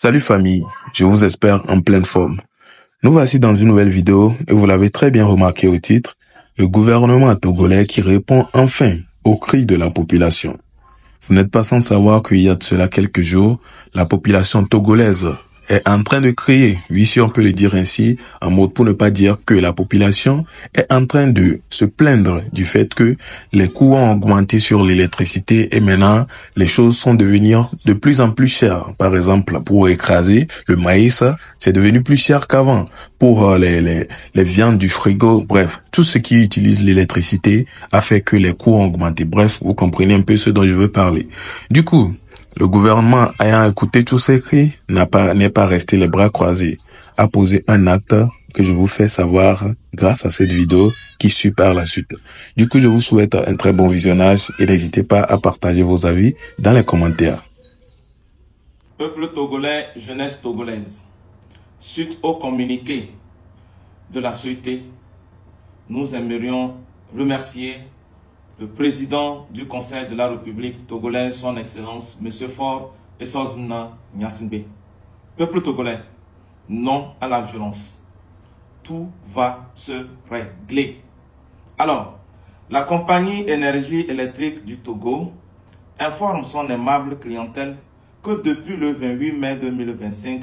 Salut famille, je vous espère en pleine forme. Nous voici dans une nouvelle vidéo et vous l'avez très bien remarqué au titre, le gouvernement togolais qui répond enfin aux cris de la population. Vous n'êtes pas sans savoir qu'il y a de cela quelques jours, la population togolaise est en train de crier, oui si on peut le dire ainsi, en mode pour ne pas dire que la population est en train de se plaindre du fait que les coûts ont augmenté sur l'électricité et maintenant les choses sont devenues de plus en plus chères. Par exemple, pour écraser le maïs, c'est devenu plus cher qu'avant. Pour les viandes du frigo, bref, tout ce qui utilise l'électricité a fait que les coûts ont augmenté. Bref, vous comprenez un peu ce dont je veux parler. Du coup, le gouvernement, ayant écouté tous ces cris, n'est pas resté les bras croisés, a posé un acte que je vous fais savoir grâce à cette vidéo qui suit par la suite. Du coup, je vous souhaite un très bon visionnage et n'hésitez pas à partager vos avis dans les commentaires. Peuple togolais, jeunesse togolaise, suite au communiqué de la société, nous aimerions remercier le président du Conseil de la République togolaise, son Excellence, M. Faure Essozmna Gnassingbé. Peuple togolais, non à la violence. Tout va se régler. Alors, la compagnie énergie électrique du Togo informe son aimable clientèle que depuis le 28 mai 2025,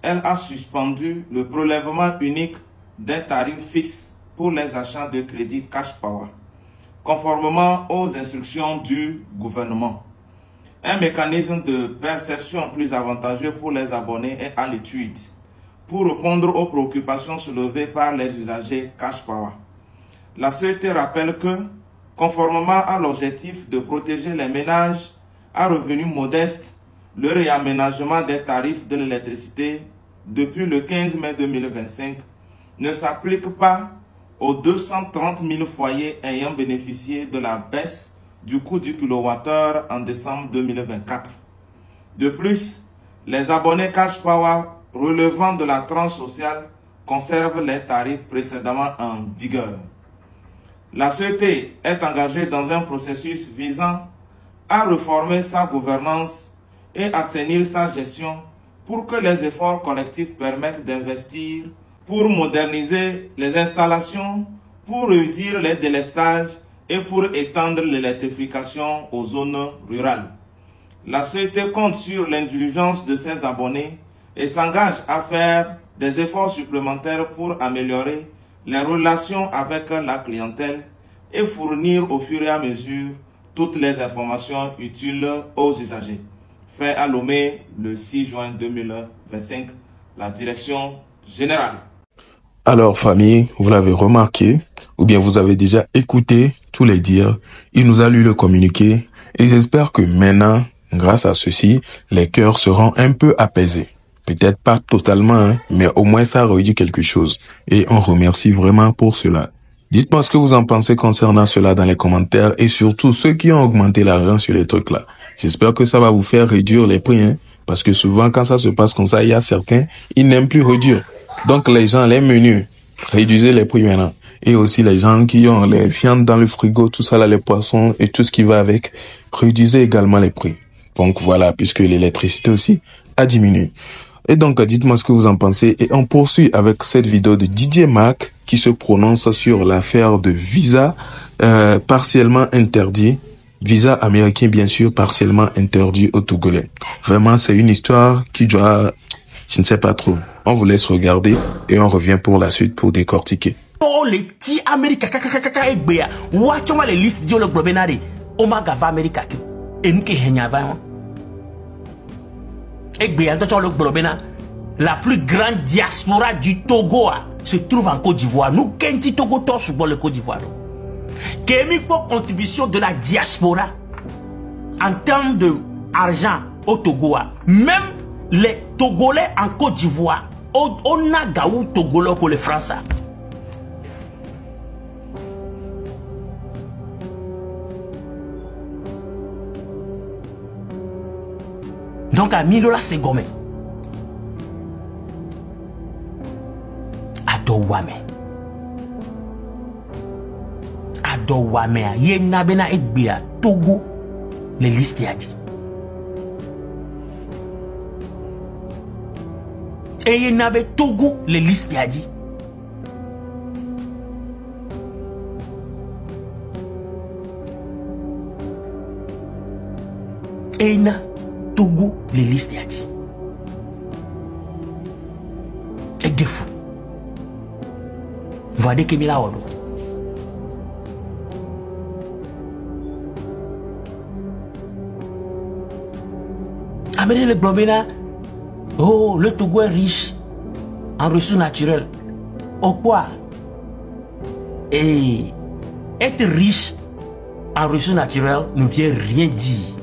elle a suspendu le prélèvement unique des tarifs fixes pour les achats de crédit Cash Power, conformément aux instructions du gouvernement. Un mécanisme de perception plus avantageux pour les abonnés est à l'étude pour répondre aux préoccupations soulevées par les usagers Cash Power. La société rappelle que, conformément à l'objectif de protéger les ménages à revenus modestes, le réaménagement des tarifs de l'électricité depuis le 15 mai 2025 ne s'applique pas aux 230 000 foyers ayant bénéficié de la baisse du coût du kilowattheure en décembre 2024. De plus, les abonnés Cash Power relevant de la tranche sociale conservent les tarifs précédemment en vigueur. La société est engagée dans un processus visant à réformer sa gouvernance et assainir sa gestion pour que les efforts collectifs permettent d'investir pour moderniser les installations, pour réduire les délestages et pour étendre l'électrification aux zones rurales. La société compte sur l'indulgence de ses abonnés et s'engage à faire des efforts supplémentaires pour améliorer les relations avec la clientèle et fournir au fur et à mesure toutes les informations utiles aux usagers. Fait à Lomé le 6 juin 2025, la direction générale. Alors famille, vous l'avez remarqué, ou bien vous avez déjà écouté tous les dires, il nous a lu le communiqué et j'espère que maintenant, grâce à ceci, les cœurs seront un peu apaisés. Peut-être pas totalement, mais au moins ça réduit quelque chose et on remercie vraiment pour cela. Dites-moi ce que vous en pensez concernant cela dans les commentaires et surtout ceux qui ont augmenté l'argent sur les trucs là. J'espère que ça va vous faire réduire les prix, parce que souvent quand ça se passe comme ça, il y a certains, ils n'aiment plus réduire. Donc les gens, les menus, réduisez les prix maintenant. Et aussi les gens qui ont les viandes dans le frigo, tout ça là, les poissons et tout ce qui va avec, réduisez également les prix. Donc voilà, puisque l'électricité aussi a diminué. Et donc dites-moi ce que vous en pensez et on poursuit avec cette vidéo de Didier Mac qui se prononce sur l'affaire de visa partiellement interdit. Visa américain bien sûr partiellement interdit aux Togolais. Vraiment c'est une histoire qui doit... Je ne sais pas trop. On vous laisse regarder et on revient pour la suite pour décortiquer. Oh les petits Américains, kaka watchons les listes de le globenari. Omaga va América qui et nous qui henyava. Egbea dans le globena. La plus grande diaspora du Togo se trouve en Côte d'Ivoire. Nous kenti Togo tor sur le Côte d'Ivoire. Quelle contribution de la diaspora en termes de argent au Togo. Même les Togolais en Côte d'Ivoire, on a gaou Togolais pour les Français. Donc à 1000 $ c'est gommé. Adowame. Adowame. Yenna bena ekbia Togo. Les listes y a dit. Et il n'avait Togo, les listes a dit. Et il n'a Togo, les listes a dit. Et des fous. Voyez que Mila Olo. Amenez le Blomena. Oh, le Togo est riche en ressources naturelles. Au quoi? Et être riche en ressources naturelles ne vient rien dire.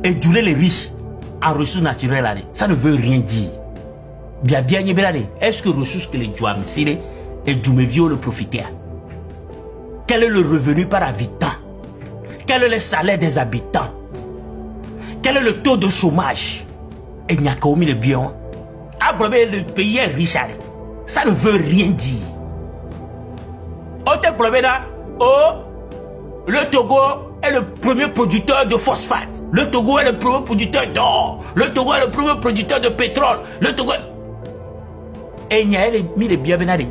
Et douler les riches en ressources naturelles, ça ne veut rien dire. Bien, est-ce que les ressources que les joueurs et Djoumevio le profiter? Quel est le revenu par habitant? Quel est le salaire des habitants? Quel est le taux de chômage? Et il n'y a qu'au milieu de bien. Ah, le pays est riche. Ça ne veut rien dire. Autre problème là, le Togo est le premier producteur de phosphate. Le Togo est le premier producteur d'or. Le Togo est le premier producteur de pétrole. Le Togo. Et il y a mis les bien bénadés.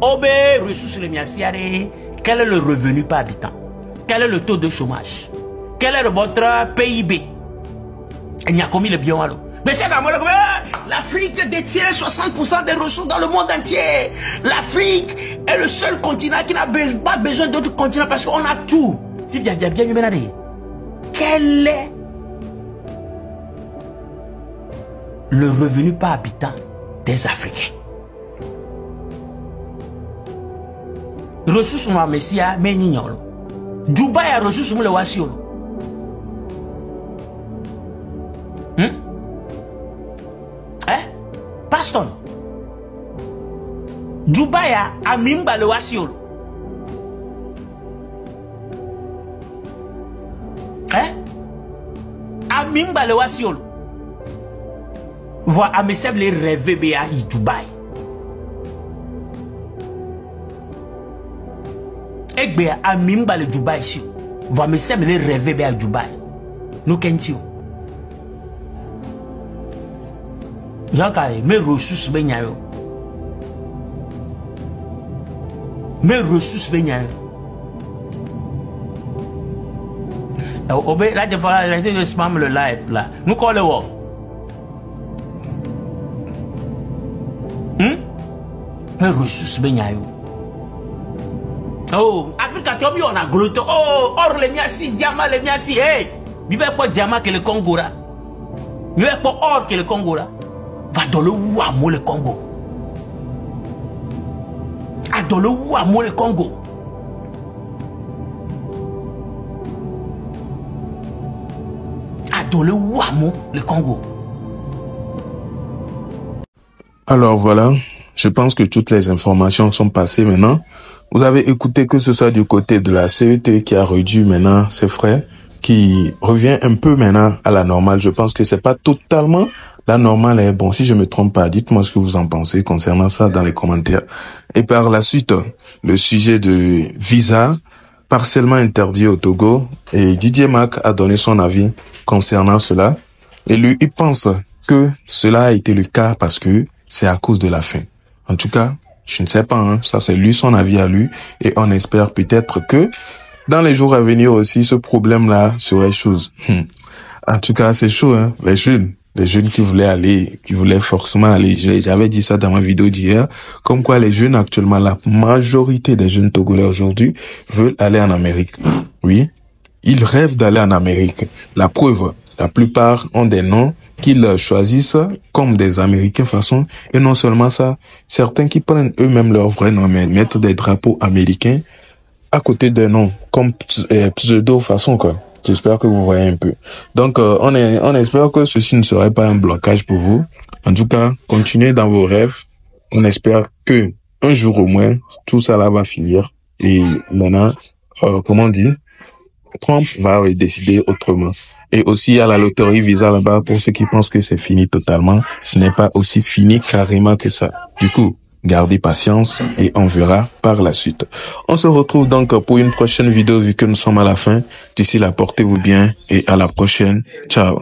Ressources les miassiare. Quel est le revenu par habitant? Quel est le taux de chômage? Quel est votre PIB? Il n'y a commis le bien alors. Mais c'est comme l'Afrique détient 60% des ressources dans le monde entier. L'Afrique est le seul continent qui n'a pas besoin d'autres continents parce qu'on a tout. Quel est le revenu par habitant des Africains? Ressources sont Messia, mais n'ignore. Dubaï a ressources le Wassiolo. Paston. Dubaï a Mimba le Wassiolo. A Mimba le Wassiolo. Voir à mes les rêver à Dubaï. Et à Mimba le Dubaï. Voir mes les rêver à Dubaï. Nous qu'est-ce mes ressources benyayo. Mes ressources benyayo. Là, des fois, arrêtez de spam le live là. Nous collons mes ressources benyayo. Oh, Afrique, on a glotté. Oh, or les miassi, diamant, les miassi. Hey, il va pas diamant que le Congo là. Il va pas or que le Congo là. Va dans le Ouamo le Congo. A dans le Ouamo le Congo. A dans le Ouamo le Congo. Alors voilà, je pense que toutes les informations sont passées maintenant. Vous avez écouté que ce soit du côté de la CET qui a réduit maintenant ses frais, qui revient un peu maintenant à la normale. Je pense que c'est pas totalement la normale est bon. Si je me trompe pas, dites-moi ce que vous en pensez concernant ça dans les commentaires. Et par la suite, le sujet de visa partiellement interdit au Togo. Et Didier Mac a donné son avis concernant cela. Et lui, il pense que cela a été le cas parce que c'est à cause de la faim. En tout cas, je ne sais pas, hein, ça c'est lui, son avis à lui. Et on espère peut-être que dans les jours à venir aussi, ce problème-là serait chose. En tout cas, c'est chaud, hein, les jeunes qui voulaient forcément aller. J'avais dit ça dans ma vidéo d'hier, comme quoi les jeunes actuellement, la majorité des jeunes Togolais aujourd'hui veulent aller en Amérique. Oui, ils rêvent d'aller en Amérique. La preuve, la plupart ont des noms qu'ils choisissent comme des Américains façon. Et non seulement ça, certains qui prennent eux-mêmes leur vrai nom, mais mettent des drapeaux américains à côté des noms, comme pseudo façon, quoi. J'espère que vous voyez un peu. Donc, on espère que ceci ne serait pas un blocage pour vous. En tout cas, continuez dans vos rêves. On espère que un jour au moins, tout ça là va finir. Et maintenant, comment dire, Trump va décider autrement. Et aussi, à la loterie Visa là-bas, pour ceux qui pensent que c'est fini totalement, ce n'est pas aussi fini carrément que ça. Du coup, gardez patience et on verra par la suite. On se retrouve donc pour une prochaine vidéo vu que nous sommes à la fin. D'ici là, portez-vous bien et à la prochaine. Ciao.